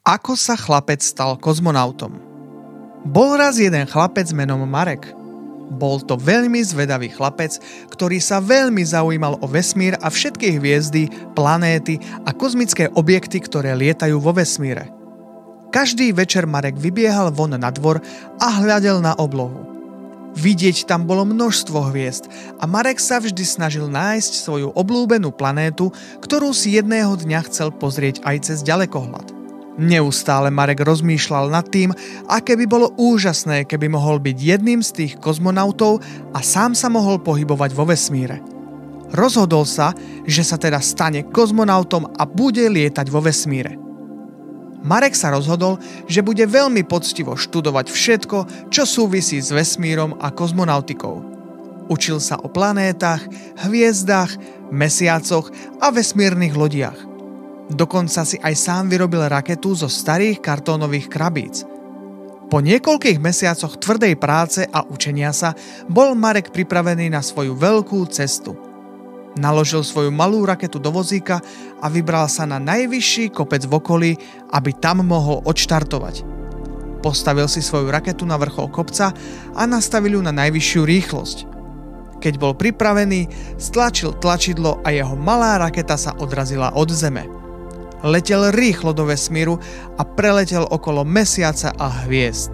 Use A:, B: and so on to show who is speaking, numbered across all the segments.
A: Ako sa chlapec stal kozmonautom? Bol raz jeden chlapec menom Marek. Bol to veľmi zvedavý chlapec, ktorý sa veľmi zaujímal o vesmír a všetky hviezdy, planéty a kozmické objekty, ktoré lietajú vo vesmíre. Každý večer Marek vybiehal von na dvor a hľadel na oblohu. Vidieť tam bolo množstvo hviezd a Marek sa vždy snažil nájsť svoju obľúbenú planétu, ktorú si jedného dňa chcel pozrieť aj cez ďalekohľad. Neustále Marek rozmýšľal nad tým, aké by bolo úžasné, keby mohol byť jedným z tých kozmonautov a sám sa mohol pohybovať vo vesmíre. Rozhodol sa, že sa teda stane kozmonautom a bude lietať vo vesmíre. Marek sa rozhodol, že bude veľmi poctivo študovať všetko, čo súvisí s vesmírom a kozmonautikou. Učil sa o planétach, hviezdách, mesiacoch a vesmírnych lodiach. Dokonca si aj sám vyrobil raketu zo starých kartónových krabíc. Po niekoľkých mesiacoch tvrdej práce a učenia sa bol Marek pripravený na svoju veľkú cestu. Naložil svoju malú raketu do vozíka a vybral sa na najvyšší kopec v okolí, aby tam mohol odštartovať. Postavil si svoju raketu na vrchol kopca a nastavil ju na najvyššiu rýchlosť. Keď bol pripravený, stlačil tlačidlo a jeho malá raketa sa odrazila od zeme. Letel rýchlo do vesmíru a preletel okolo mesiaca a hviezd.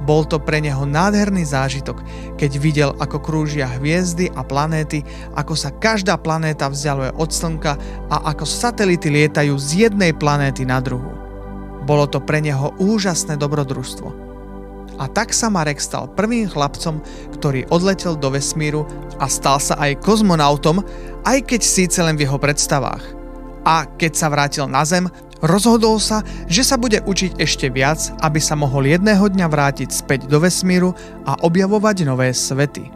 A: Bol to pre neho nádherný zážitok, keď videl, ako krúžia hviezdy a planéty, ako sa každá planéta vzdialuje od Slnka a ako satelity lietajú z jednej planéty na druhú. Bolo to pre neho úžasné dobrodružstvo. A tak sa Marek stal prvým chlapcom, ktorý odletel do vesmíru a stal sa aj kozmonautom, aj keď síce len v jeho predstavách. A keď sa vrátil na Zem, rozhodol sa, že sa bude učiť ešte viac, aby sa mohol jedného dňa vrátiť späť do vesmíru a objavovať nové svety.